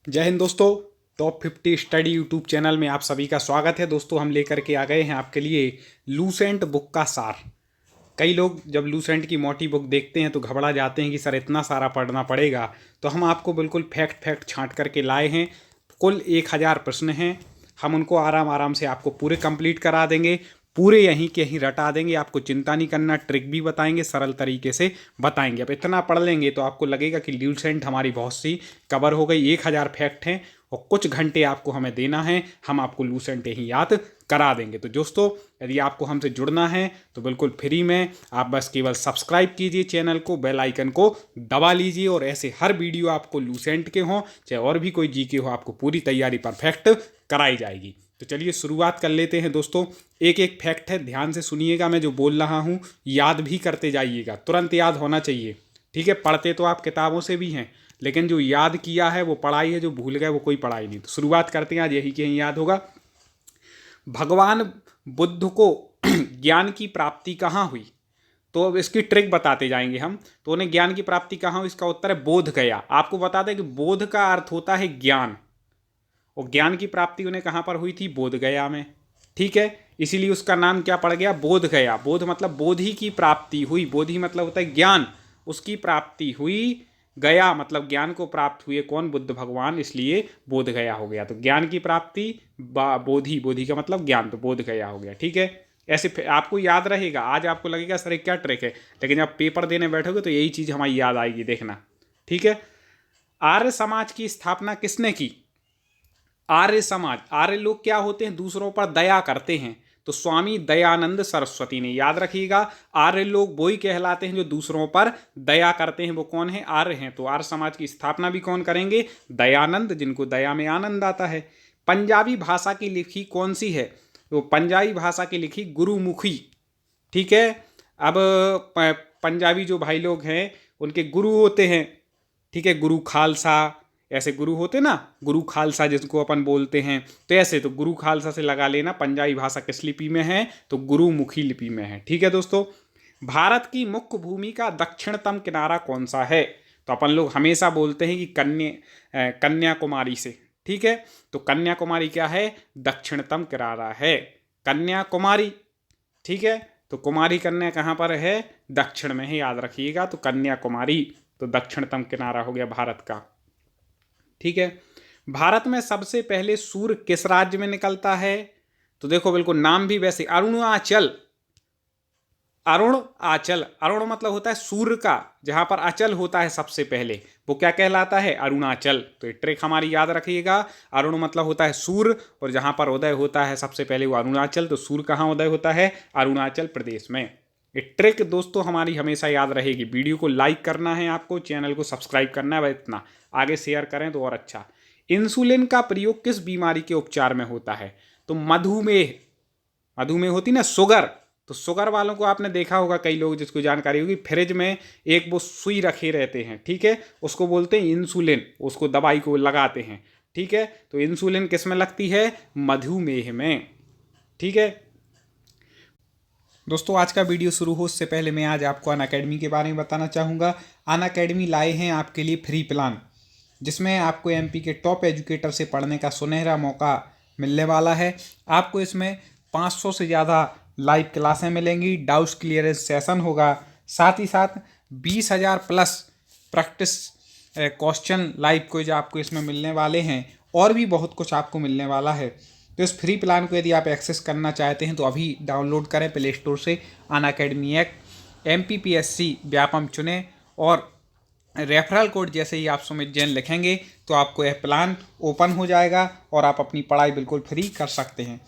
जय हिंद दोस्तों। Top 50 study YouTube channel में आप सभी का स्वागत है। दोस्तों हम लेकर के आ गए हैं आपके लिए लूसेंट बुक का सार। कई लोग जब लूसेंट की मोटी बुक देखते हैं तो घबरा जाते हैं कि सर इतना सारा पढ़ना पड़ेगा। तो हम आपको बिल्कुल फैक्ट छांट करके लाए हैं। कुल 1000 प्रश्न हैं। हम उनको आराम आराम से आपको पूरे कंप्लीट करा देंगे, पूरे यहीं के यहीं रटा देंगे। आपको चिंता नहीं करना, ट्रिक भी बताएंगे, सरल तरीके से बताएंगे। अब इतना पढ़ लेंगे तो आपको लगेगा कि लूसेंट हमारी बहुत सी कवर हो गई। 1000 फैक्ट हैं और कुछ घंटे आपको हमें देना है, हम आपको लूसेंट ही याद करा देंगे। तो दोस्तों यदि आपको हमसे जुड़ना है तो बिल्कुल फ्री में आप बस केवल सब्सक्राइब कीजिए चैनल को, बेल आइकन को दबा लीजिए और ऐसे हर वीडियो आपको लूसेंट के हों चाहे और भी कोई जी के हो, आपको पूरी तैयारी परफेक्ट कराई जाएगी। तो चलिए शुरुआत कर लेते हैं दोस्तों। एक एक फैक्ट है, ध्यान से सुनिएगा। मैं जो बोल रहा हूँ याद भी करते जाइएगा, तुरंत याद होना चाहिए। ठीक है, पढ़ते तो आप किताबों से भी हैं लेकिन जो याद किया है वो पढ़ाई है, जो भूल गए वो कोई पढ़ाई नहीं। तो शुरुआत करते हैं, आज यही के यही याद होगा। भगवान बुद्ध को ज्ञान की प्राप्ति कहाँ हुई? तो अब इसकी ट्रिक बताते जाएंगे हम। तो उन्हें ज्ञान की प्राप्ति कहाँ हुई? इसका उत्तर है बोध गया। आपको बता दें कि बोध का अर्थ होता है ज्ञान, और ज्ञान की प्राप्ति उन्हें कहाँ पर हुई थी? बोध गया में। ठीक है, इसीलिए उसका नाम क्या पड़ गया? बोध गया। बोध मतलब बोधि की प्राप्ति हुई, बोधि मतलब होता है ज्ञान, उसकी प्राप्ति हुई। गया मतलब ज्ञान को प्राप्त हुए कौन? बुद्ध भगवान, इसलिए बोध गया हो गया। तो ज्ञान की प्राप्ति बोधि, बोधि का मतलब ज्ञान, तो बोध गया हो गया। ठीक है, ऐसे आपको याद रहेगा। आज आपको लगेगा सर क्या ट्रिक है, लेकिन जब पेपर देने बैठोगे तो यही चीज़ हमारी याद आएगी, देखना। ठीक है, आर्य समाज की स्थापना किसने की? आर्य समाज, आर्य लोग क्या होते हैं? दूसरों पर दया करते हैं। तो स्वामी दयानंद सरस्वती ने, याद रखिएगा। आर्य लोग वही कहलाते हैं जो दूसरों पर दया करते हैं। वो कौन है? आर्य हैं। तो आर्य समाज की स्थापना भी कौन करेंगे? दयानंद, जिनको दया में आनंद आता है। पंजाबी भाषा की लिखी कौन सी है? तो पंजाबी भाषा की लिखी गुरुमुखी। ठीक है, अब पंजाबी जो भाई लोग हैं उनके गुरु होते हैं। ठीक है, गुरु खालसा, ऐसे गुरु होते ना, गुरु खालसा जिसको अपन बोलते हैं। तो ऐसे तो गुरु खालसा से लगा लेना। पंजाबी भाषा किस लिपि में है? तो गुरुमुखी लिपि में है। ठीक है दोस्तों, भारत की मुख्य भूमि का दक्षिणतम किनारा कौन सा है? तो अपन लोग हमेशा बोलते हैं कि कन्याकुमारी से। ठीक है, तो कन्याकुमारी क्या है? दक्षिणतम किनारा है कन्याकुमारी। ठीक है, तो कुमारी कन्या कहाँ पर है? दक्षिण में है, याद रखिएगा। तो कन्याकुमारी तो दक्षिणतम किनारा हो गया भारत का। ठीक है, भारत में सबसे पहले सूर्य किस राज्य में निकलता है? तो देखो बिल्कुल नाम भी वैसे, अरुणाचल। अरुण आचल, अरुण मतलब होता है सूर्य का, जहां पर अचल होता है सबसे पहले, वो क्या कहलाता है? अरुणाचल। तो ये ट्रिक हमारी याद रखिएगा। अरुण मतलब होता है सूर्य, और जहां पर उदय होता है सबसे पहले वो अरुणाचल। तो सूर्य कहाँ उदय होता है? अरुणाचल प्रदेश में। ये ट्रिक दोस्तों हमारी हमेशा याद रहेगी। वीडियो को लाइक करना है आपको, चैनल को सब्सक्राइब करना है, बस इतना। आगे शेयर करें तो और अच्छा। इंसुलिन का प्रयोग किस बीमारी के उपचार में होता है? तो मधुमेह, मधुमेह होती ना शुगर, तो शुगर वालों को आपने देखा होगा, कई लोग जिसको जानकारी होगी, फ्रिज में एक वो सुई रखे रहते हैं। ठीक है, उसको बोलते हैं इंसुलिन, उसको दवाई को लगाते हैं। ठीक है, तो इंसुलिन किस में लगती है? मधुमेह में। ठीक है दोस्तों, आज का वीडियो शुरू हो उससे पहले मैं आज आपको अनअकैडमी के बारे में बताना चाहूँगा। अनअकैडमी लाए हैं आपके लिए फ्री प्लान, जिसमें आपको एमपी के टॉप एजुकेटर से पढ़ने का सुनहरा मौका मिलने वाला है। आपको इसमें 500 से ज़्यादा लाइव क्लासें मिलेंगी, डाउट्स क्लियरेंस सेशन होगा, साथ ही साथ 20,000 plus practice question live quiz आपको इसमें मिलने वाले हैं, और भी बहुत कुछ आपको मिलने वाला है। तो इस फ्री प्लान को यदि आप एक्सेस करना चाहते हैं तो अभी डाउनलोड करें प्ले स्टोर से अनअकैडमी ऐप, MPPSC व्यापम चुनें और रेफरल कोड जैसे ही आप सुमित जैन लिखेंगे तो आपको यह प्लान ओपन हो जाएगा और आप अपनी पढ़ाई बिल्कुल फ्री कर सकते हैं।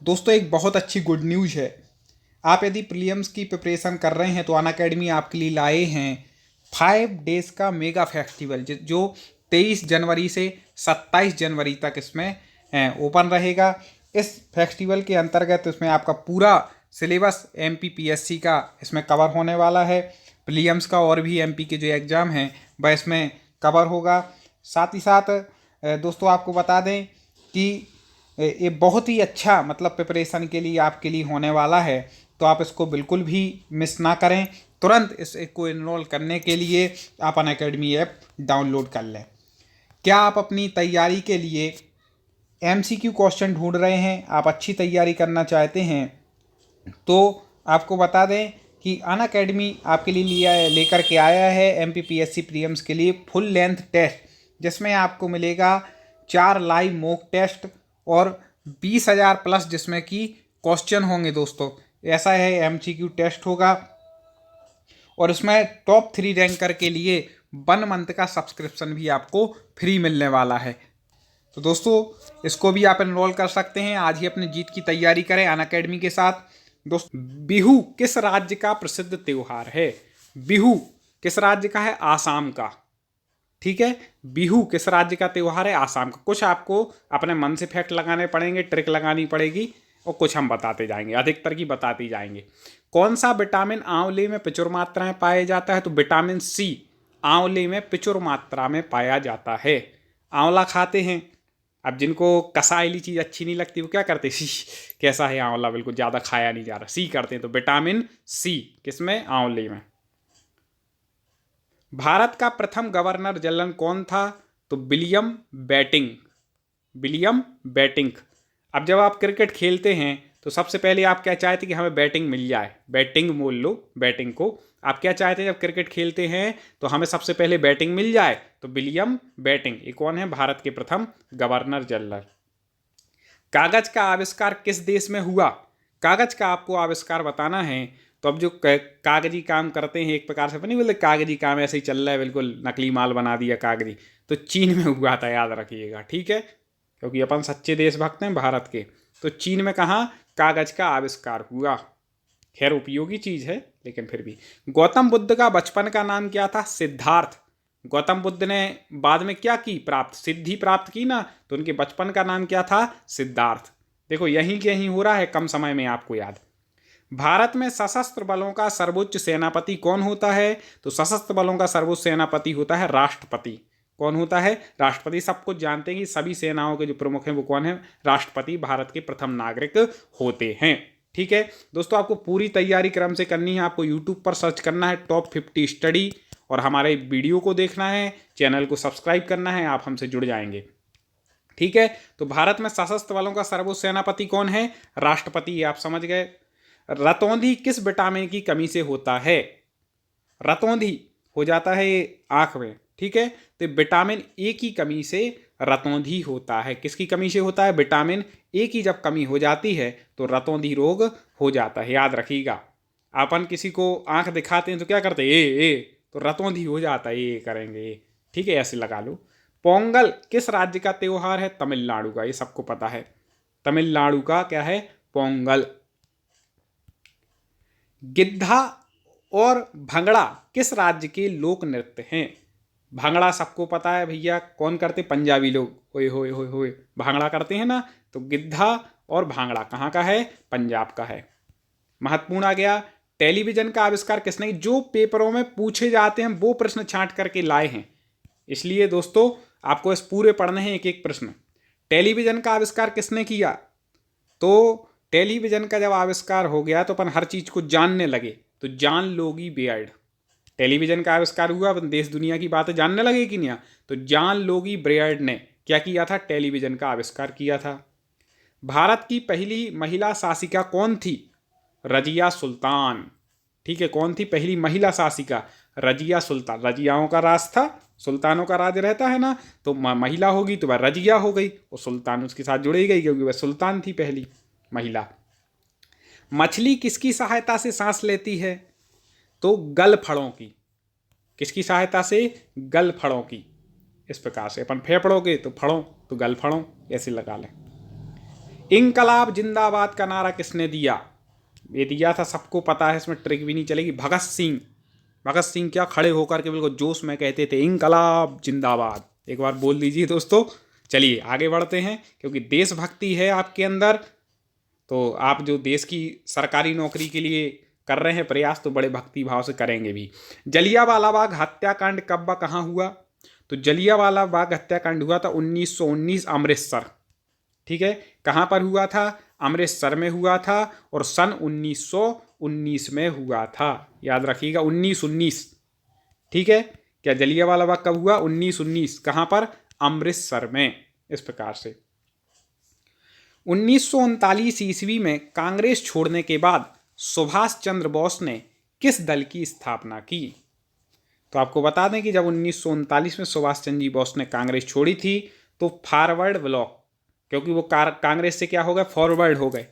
दोस्तों एक बहुत अच्छी गुड न्यूज़ है। आप यदि प्रीलिम्स की प्रिपरेशन कर रहे हैं तो अनअकैडमी आपके लिए लाए हैं 5 डेज़ का मेगा फेस्टिवल, जो 23 जनवरी से 27 जनवरी तक इसमें ओपन रहेगा। इस फेस्टिवल के अंतर्गत इसमें आपका पूरा सिलेबस MPPSC का इसमें कवर होने वाला है। प्रीलिम्स का और भी MP के जो एग्ज़ाम हैं वह इसमें कवर होगा। साथ ही साथ दोस्तों आपको बता दें कि ये बहुत ही अच्छा मतलब प्रिपरेशन के लिए आपके लिए होने वाला है, तो आप इसको बिल्कुल भी मिस ना करें। तुरंत इसको इनरोल करने के लिए आप अनअकैडमी ऐप डाउनलोड कर लें। क्या आप अपनी तैयारी के लिए MCQ क्वेश्चन ढूंढ रहे हैं, आप अच्छी तैयारी करना चाहते हैं, तो आपको बता दें कि अनअकैडमी आपके लिए लेकर के आया है MPPSC प्रीलिम्स के लिए फुल लेंथ टेस्ट, जिसमें आपको मिलेगा 4 लाइव मॉक टेस्ट और 20,000 प्लस जिसमें कि क्वेश्चन होंगे दोस्तों। ऐसा है MCQ टेस्ट होगा और उसमें टॉप 3 रैंकर के लिए 1 मंथ का सब्सक्रिप्शन भी आपको फ्री मिलने वाला है। तो दोस्तों इसको भी आप एनरोल कर सकते हैं, आज ही अपनी जीत की तैयारी करें अनअकैडमी के साथ। दोस्तों बिहू किस राज्य का प्रसिद्ध त्योहार है? बिहू किस राज्य का है? आसाम का। ठीक है, बिहू किस राज्य का त्योहार है? आसाम का। कुछ आपको अपने मन से फैक्ट लगाने पड़ेंगे, ट्रिक लगानी पड़ेगी और कुछ हम बताते जाएंगे, अधिकतर की बताते जाएंगे। कौन सा विटामिन आंवले में प्रचुर मात्रा में पाया जाता है? तो विटामिन C आंवले में प्रचुर मात्रा में पाया जाता है। आंवला खाते हैं, अब जिनको कसाईली चीज़ अच्छी नहीं लगती वो क्या करते? सी कैसा है आंवला, बिल्कुल ज़्यादा खाया नहीं जा रहा, सी करते हैं। तो विटामिन C किसमें? आंवले में। भारत का प्रथम गवर्नर जनरल कौन था? तो विलियम बेंटिंक। William Bentinck. अब जब आप क्रिकेट खेलते हैं तो सबसे पहले आप क्या चाहते कि हमें बैटिंग मिल जाए, बैटिंग बोल लो, बैटिंग को आप क्या चाहते हैं जब क्रिकेट खेलते हैं तो हमें सबसे पहले बैटिंग मिल जाए, तो विलियम बेंटिंक ये कौन है? भारत के प्रथम गवर्नर जनरल। कागज का आविष्कार किस देश में हुआ? कागज का आपको आविष्कार बताना है, तो अब जो कागजी काम करते हैं एक प्रकार से नहीं बोलते कागजी काम ऐसे ही चल रहा है, बिल्कुल नकली माल बना दिया कागजी, तो चीन में हुआ था, याद रखिएगा। ठीक है, क्योंकि अपन सच्चे देशभक्त हैं भारत के। तो चीन में कहाँ कागज का आविष्कार हुआ। खैर उपयोगी चीज़ है लेकिन फिर भी। गौतम बुद्ध का बचपन का नाम क्या था? सिद्धार्थ। गौतम बुद्ध ने बाद में क्या की? प्राप्त सिद्धि प्राप्त की ना, तो उनके बचपन का नाम क्या था? सिद्धार्थ। देखो यहीं के यहीं हो रहा है कम समय में आपको याद। भारत में सशस्त्र बलों का सर्वोच्च सेनापति कौन होता है? तो सशस्त्र बलों का सर्वोच्च सेनापति होता है राष्ट्रपति। कौन होता है? राष्ट्रपति। सब कुछ जानते हैं कि सभी सेनाओं के जो प्रमुख हैं वो कौन है? राष्ट्रपति भारत के प्रथम नागरिक होते हैं। ठीक है दोस्तों, आपको पूरी तैयारी क्रम से करनी है। आपको यूट्यूब पर सर्च करना है टॉप 50 स्टडी और हमारे वीडियो को देखना है, चैनल को सब्सक्राइब करना है, आप हमसे जुड़ जाएंगे। ठीक है, तो भारत में सशस्त्र बलों का सर्वोच्च सेनापति कौन है? राष्ट्रपति। ये आप समझ गए। रतौंधी किस विटामिन की कमी से होता है? रतौंधी हो जाता है आंख में। ठीक है, तो विटामिन ए की कमी से रतौंधी होता है। किसकी कमी से होता है? विटामिन ए की जब कमी हो जाती है तो रतौंधी रोग हो जाता है, याद रखिएगा। अपन किसी को आंख दिखाते हैं तो क्या करते हैं? ए तो रतौंधी हो जाता है, ये करेंगे। ठीक है, ऐसे लगा लो। पोंगल किस राज्य का त्योहार है? तमिलनाडु का। ये सबको पता है, तमिलनाडु का क्या है? पोंगल। गिद्धा और भंगड़ा किस राज्य के लोक नृत्य हैं? भांगड़ा सबको पता है भैया, कौन करते? पंजाबी लोग। ओए होए होए होए भांगड़ा करते हैं ना। तो गिद्धा और भांगड़ा कहाँ का है? पंजाब का है। महत्वपूर्ण आ गया। टेलीविजन का आविष्कार किसने? जो पेपरों में पूछे जाते हैं वो प्रश्न छांट करके लाए हैं, इसलिए दोस्तों आपको इस पूरे पढ़ने हैं एक एक प्रश्न। टेलीविजन का आविष्कार किसने किया? तो टेलीविजन का जब आविष्कार हो गया तो अपन हर चीज को जानने लगे, तो जॉन लोगी बेयर्ड। टेलीविजन का आविष्कार हुआ, अपन देश दुनिया की बातें जानने लगे कि नहीं? तो जॉन लोगी बेयर्ड ने क्या किया था? टेलीविजन का आविष्कार किया था। भारत की पहली महिला शासिका कौन थी? रजिया सुल्तान। ठीक है, कौन थी पहली महिला शासिका? रजिया सुल्तान। रजियाओं का राज था, सुल्तानों का राज रहता है ना, तो महिला होगी तो वह रजिया हो गई और सुल्तान उसके साथ जुड़ी गई क्योंकि वह सुल्तान थी पहली महिला। मछली किसकी सहायता से सांस लेती है? तो गलफड़ों की। किसकी सहायता से? गलफड़ों की। इस प्रकार से अपन फेफड़ों के तो फड़ों, तो गलफड़ों, ऐसे लगा लें। इंकलाब जिंदाबाद का नारा किसने दिया? ये दिया था, सबको पता है, इसमें ट्रिक भी नहीं चलेगी। भगत सिंह। भगत सिंह क्या खड़े होकर के बिल्कुल जोश में कहते थे इंकलाब जिंदाबाद। एक बार बोल दीजिए दोस्तों। चलिए आगे बढ़ते हैं, क्योंकि देशभक्ति है आपके अंदर, तो आप जो देश की सरकारी नौकरी के लिए कर रहे हैं प्रयास, तो बड़े भक्ति भाव से करेंगे भी। जलियांवाला बाग हत्याकांड कब व कहाँ हुआ? तो जलियांवाला बाग हत्याकांड हुआ था 1919 अमृतसर। ठीक है, कहाँ पर हुआ था? अमृतसर में हुआ था और सन 1919 में हुआ था, याद रखिएगा 1919। ठीक है, क्या जलियांवाला बाग कब हुआ? 1919। कहाँ पर? अमृतसर में। इस प्रकार से 1939 ईस्वी में कांग्रेस छोड़ने के बाद सुभाष चंद्र बोस ने किस दल की स्थापना की? तो आपको बता दें कि जब 1939 में सुभाष चंद्र जी बोस ने कांग्रेस छोड़ी थी तो फॉरवर्ड ब्लॉक, क्योंकि वो कांग्रेस से क्या हो गए, फॉरवर्ड हो गए,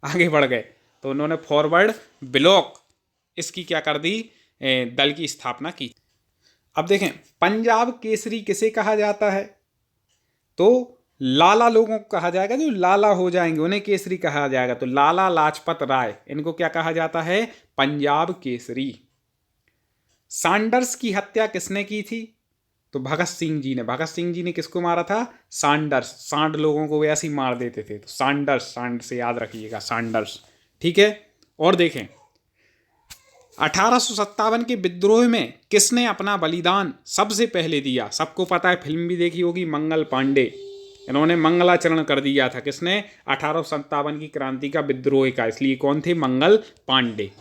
आगे बढ़ गए, तो उन्होंने फॉरवर्ड ब्लॉक इसकी क्या कर दी, दल की स्थापना की। अब देखें पंजाब केसरी किसे कहा जाता है? तो लाला लोगों को कहा जाएगा, जो लाला हो जाएंगे उन्हें केसरी कहा जाएगा। तो लाला लाजपत राय, इनको क्या कहा जाता है, पंजाब केसरी। सैंडर्स की हत्या किसने की थी? तो भगत सिंह जी ने। भगत सिंह जी ने किसको मारा था? सैंडर्स। सांड लोगों को वैसे ही मार देते थे, तो सैंडर्स, सांड से याद रखिएगा, सैंडर्स। ठीक है। और देखें 1857 के विद्रोह में किसने अपना बलिदान सबसे पहले दिया? सबको पता है, फिल्म भी देखी होगी, मंगल पांडे। इन्होंने मंगलाचरण कर दिया था। किसने? 1857 की क्रांति का विद्रोह का। इसलिए कौन थे? मंगल पांडे।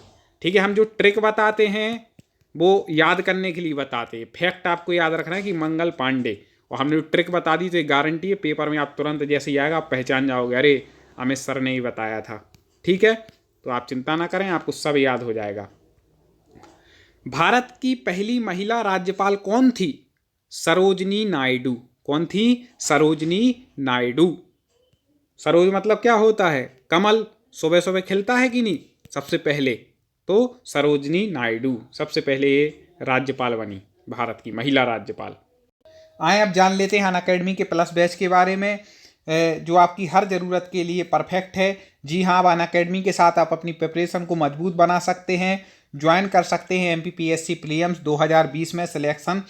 ठीक है। हम जो ट्रिक बताते हैं वो याद करने के लिए बताते हैं। फैक्ट आपको याद रखना है कि मंगल पांडे, और हमने जो ट्रिक बता दी तो ये गारंटी है पेपर में आप तुरंत जैसे ही आएगा आप पहचान जाओगे, अरे अमित सर ने ही बताया था। ठीक है। तो आप चिंता ना करें, आपको सब याद हो जाएगा। भारत की पहली महिला राज्यपाल कौन थी? सरोजनी नायडू। कौन थी? सरोजनी नायडू। सरोज मतलब क्या होता है? कमल सुबह सुबह खिलता है कि नहीं? सबसे पहले तो सरोजनी नायडू सबसे पहले ये राज्यपाल बनी, भारत की महिला राज्यपाल। आए अब जान लेते हैं अनअकैडमी के प्लस बैच के बारे में, जो आपकी हर ज़रूरत के लिए परफेक्ट है। जी हाँ, अब अनअकैडमी के साथ आप अपनी प्रिपरेशन को मजबूत बना सकते हैं। ज्वाइन कर सकते हैं MPPSC प्रीलिम्स 2020 में सिलेक्शन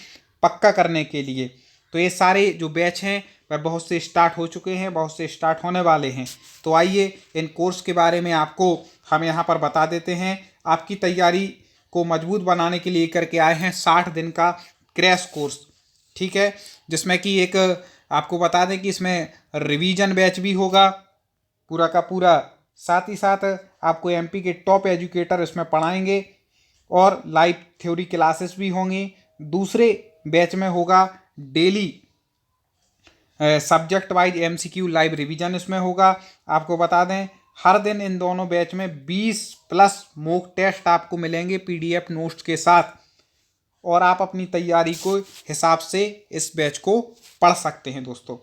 पक्का करने के लिए। तो ये सारे जो बैच हैं वह बहुत से स्टार्ट हो चुके हैं, बहुत से स्टार्ट होने वाले हैं। तो आइए इन कोर्स के बारे में आपको हम यहाँ पर बता देते हैं। आपकी तैयारी को मजबूत बनाने के लिए करके आए हैं 60 दिन का क्रैश कोर्स। ठीक है। जिसमें कि एक आपको बता दें कि इसमें रिवीजन बैच भी होगा पूरा का पूरा, साथ ही साथ आपको MP के टॉप एजुकेटर इसमें पढ़ाएंगे और लाइव थ्योरी क्लासेस भी होंगी। दूसरे बैच में होगा daily subject wise MCQ live revision इसमें होगा। आपको बता दें हर दिन इन दोनों बैच में 20+ मॉक टेस्ट आपको मिलेंगे PDF नोट्स के साथ, और आप अपनी तैयारी को हिसाब से इस बैच को पढ़ सकते हैं। दोस्तों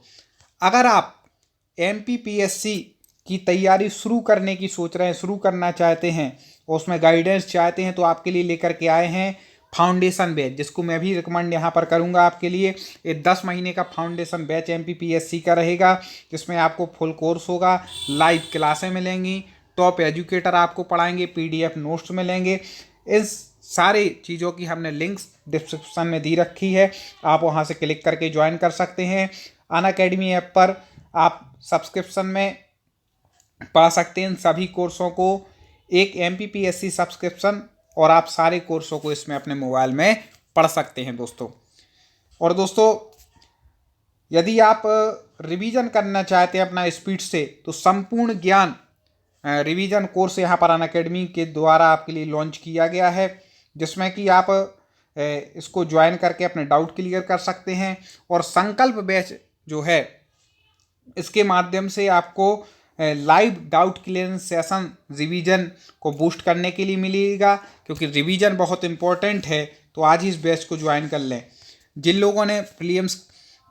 अगर आप MPPSC की तैयारी शुरू करने की सोच रहे हैं, शुरू करना चाहते हैं और उसमें गाइडेंस चाहते हैं, तो आपके लिए लेकर के आए हैं फाउंडेशन बैच, जिसको मैं भी रिकमेंड यहाँ पर करूँगा आपके लिए। ये 10 महीने का फाउंडेशन बैच MPPSC का रहेगा, जिसमें आपको फुल कोर्स होगा, लाइव क्लासें मिलेंगी, टॉप एजुकेटर आपको पढ़ाएंगे, PDF नोट्स मिलेंगे। इस सारी चीज़ों की हमने लिंक्स डिस्क्रिप्शन में दी रखी है, आप वहाँ से क्लिक करके ज्वाइन कर सकते हैं। अनअकैडमी ऐप पर आप सब्सक्रिप्शन में पा सकते हैं इन सभी कोर्सों को, एक MPPSC सब्सक्रिप्शन, और आप सारे कोर्सों को इसमें अपने मोबाइल में पढ़ सकते हैं दोस्तों। और दोस्तों यदि आप रिवीजन करना चाहते हैं अपना स्पीड से, तो संपूर्ण ज्ञान रिवीजन कोर्स यहाँ पर अनअकैडमी के द्वारा आपके लिए लॉन्च किया गया है, जिसमें कि आप इसको ज्वाइन करके अपने डाउट क्लियर कर सकते हैं। और संकल्प बैच जो है इसके माध्यम से आपको live doubt clearance session revision को बूस्ट करने के लिए मिलेगा, क्योंकि रिवीजन बहुत इंपॉर्टेंट है। तो आज ही इस बैच को ज्वाइन कर लें। जिन लोगों ने प्रीलिम्स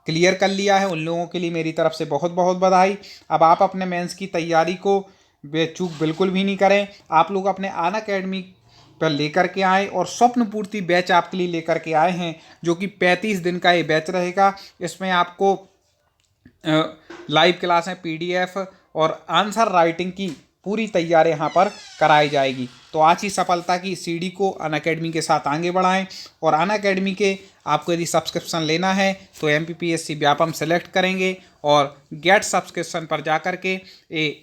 क्लियर कर लिया है उन लोगों के लिए मेरी तरफ से बहुत बहुत बधाई। अब आप अपने मेंस की तैयारी को बेचूक बिल्कुल भी नहीं करें। आप लोग अपने अनअकैडमी पर लेकर के आए और स्वप्न पूर्ति बैच आपके लिए लेकर के आए हैं, जो कि 35 दिन का ये बैच रहेगा। इसमें आपको लाइव क्लासें, PDF और आंसर राइटिंग की पूरी तैयारी यहाँ पर कराई जाएगी। तो आज ही सफलता की सीढ़ी को अनअकैडमी के साथ आगे बढ़ाएं। और अनअकैडमी के आपको यदि सब्सक्रिप्शन लेना है तो MPPSC व्यापम सेलेक्ट करेंगे और गेट सब्सक्रिप्शन पर जा कर के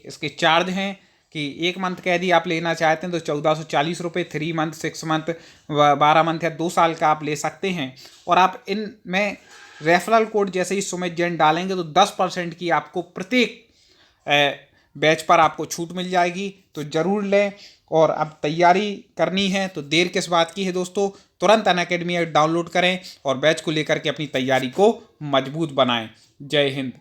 इसके चार्ज हैं कि 1 मंथ का यदि आप लेना चाहते हैं तो 1440 रुपये, 3 मंथ, 6 मंथ, 12 मंथ या 2 साल का आप ले सकते हैं। और आप इनमें रेफरल कोड जैसे ही सुमित जैन डालेंगे तो 10% की आपको प्रत्येक बैच पर आपको छूट मिल जाएगी। तो ज़रूर लें। और अब तैयारी करनी है तो देर किस बात की है दोस्तों, तुरंत अनअकैडमी ऐप डाउनलोड करें और बैच को लेकर के अपनी तैयारी को मजबूत बनाएं। जय हिंद।